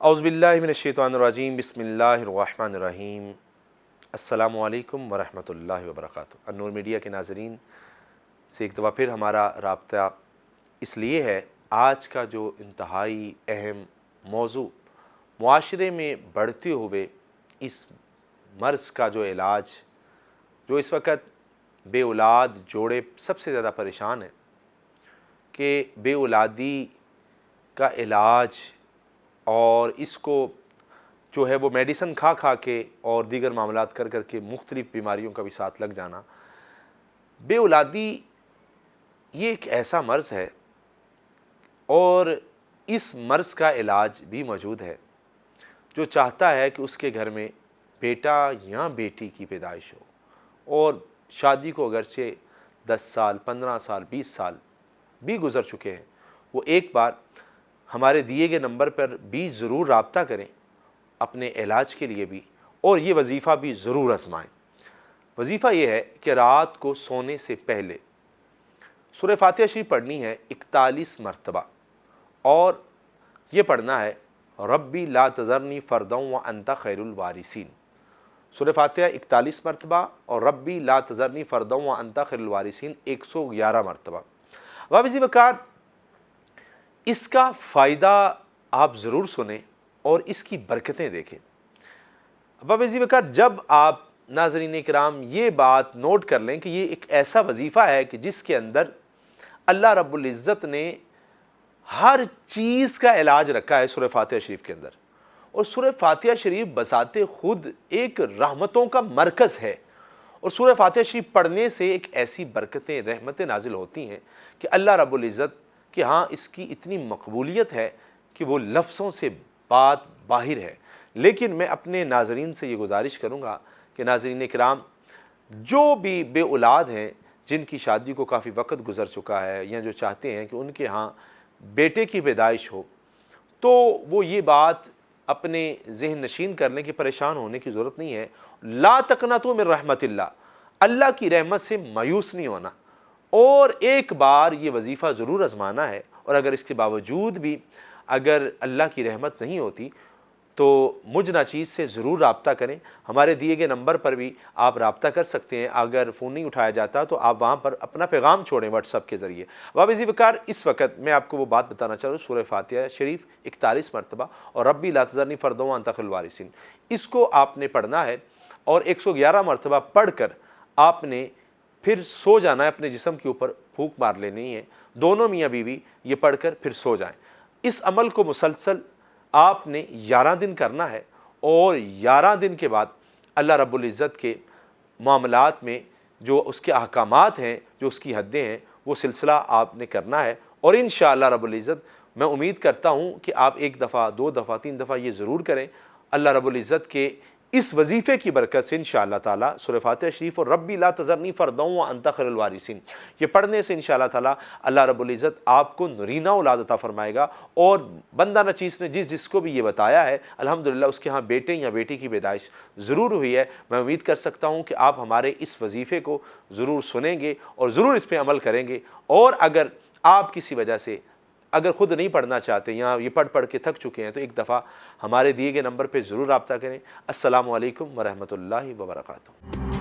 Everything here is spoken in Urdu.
اعوذ باللہ من الشیطان الرجیم بسم اللہ الرحمن الرحیم السلام علیکم ورحمۃ اللہ وبرکاتہ۔ النور میڈیا کے ناظرین سے ایک دفعہ پھر ہمارا رابطہ اس لیے ہے، آج کا جو انتہائی اہم موضوع معاشرے میں بڑھتے ہوئے اس مرض کا جو علاج، جو اس وقت بے اولاد جوڑے سب سے زیادہ پریشان ہیں کہ بے اولادی کا علاج اور اس کو جو ہے وہ میڈیسن کھا کھا کے اور دیگر معاملات کر کر کے مختلف بیماریوں کا بھی ساتھ لگ جانا۔ بے اولادی یہ ایک ایسا مرض ہے اور اس مرض کا علاج بھی موجود ہے۔ جو چاہتا ہے کہ اس کے گھر میں بیٹا یا بیٹی کی پیدائش ہو اور شادی کو اگرچہ 10 سال 15 سال 20 سال بھی گزر چکے ہیں، وہ ایک بار ہمارے دیے گئے نمبر پر بھی ضرور رابطہ کریں اپنے علاج کے لیے بھی، اور یہ وظیفہ بھی ضرور آزمائیں۔ وظیفہ یہ ہے کہ رات کو سونے سے پہلے سورہ فاتحہ شریف پڑھنی ہے 41 مرتبہ، اور یہ پڑھنا ہے ربی لا تذرنی فردا وانت خیر الوارثین۔ سورہ فاتحہ 41 مرتبہ اور ربی لا تذرنی فردا وانت خیر الوارثین 111 مرتبہ۔ واپسی وقار اس کا فائدہ آپ ضرور سنیں اور اس کی برکتیں دیکھیں۔ واپسی وقار جب آپ ناظرین کرام یہ بات نوٹ کر لیں کہ یہ ایک ایسا وظیفہ ہے کہ جس کے اندر اللہ رب العزت نے ہر چیز کا علاج رکھا ہے سورہ فاتحہ شریف کے اندر، اور سورہ فاتحہ شریف بذات خود ایک رحمتوں کا مرکز ہے، اور سورہ فاتحہ شریف پڑھنے سے ایک ایسی برکتیں رحمتیں نازل ہوتی ہیں کہ اللہ رب العزت کہ ہاں اس کی اتنی مقبولیت ہے کہ وہ لفظوں سے بات باہر ہے۔ لیکن میں اپنے ناظرین سے یہ گزارش کروں گا کہ ناظرین کرام جو بھی بے اولاد ہیں، جن کی شادی کو کافی وقت گزر چکا ہے یا جو چاہتے ہیں کہ ان کے ہاں بیٹے کی پیدائش ہو، تو وہ یہ بات اپنے ذہن نشین کر لیں کہ پریشان ہونے کی ضرورت نہیں ہے۔ لا تقنطوا من رحمت اللہ، اللہ کی رحمت سے مایوس نہیں ہونا، اور ایک بار یہ وظیفہ ضرور آزمانا ہے، اور اگر اس کے باوجود بھی اگر اللہ کی رحمت نہیں ہوتی تو مجھ ناچیز سے ضرور رابطہ کریں۔ ہمارے دیے گئے نمبر پر بھی آپ رابطہ کر سکتے ہیں، اگر فون نہیں اٹھایا جاتا تو آپ وہاں پر اپنا پیغام چھوڑیں واٹس ایپ کے ذریعے۔ واپسی وقار اس وقت میں آپ کو وہ بات بتانا چاہ رہا ہوں، سورہ فاتحہ شریف 41 مرتبہ اور ربی لا تذرنی فردا وانت خیر الوارثین، اس کو آپ نے پڑھنا ہے، اور 111 مرتبہ پڑھ کر آپ نے پھر سو جانا ہے، اپنے جسم کے اوپر پھونک مار لینی ہے، دونوں میاں بیوی یہ پڑھ کر پھر سو جائیں۔ اس عمل کو مسلسل آپ نے 11 دن کرنا ہے، اور 11 دن کے بعد اللہ رب العزت کے معاملات میں جو اس کے احکامات ہیں، جو اس کی حدیں ہیں، وہ سلسلہ آپ نے کرنا ہے، اور انشاءاللہ رب العزت میں امید کرتا ہوں کہ آپ 1 دفعہ 2 دفعہ 3 دفعہ یہ ضرور کریں۔ اللہ رب العزت کے اس وظیفے کی برکت سے انشاءاللہ تعالی سورہ فاتحہ شریف اور ربی لا تذرنی فردا وانت خیر الوارثین یہ پڑھنے سے انشاءاللہ تعالی اللہ رب العزت آپ کو نرینہ اولاد عطا فرمائے گا، اور بندہ نچیز نے جس کو بھی یہ بتایا ہے الحمدللہ اس کے ہاں بیٹے یا بیٹی کی پیدائش ضرور ہوئی ہے۔ میں امید کر سکتا ہوں کہ آپ ہمارے اس وظیفے کو ضرور سنیں گے اور ضرور اس پہ عمل کریں گے، اور اگر آپ کسی وجہ سے اگر خود نہیں پڑھنا چاہتے یا یہ پڑھ کے تھک چکے ہیں تو 1 دفعہ ہمارے دیے گئے نمبر پہ ضرور رابطہ کریں۔ السلام علیکم ورحمۃ اللہ وبرکاتہ۔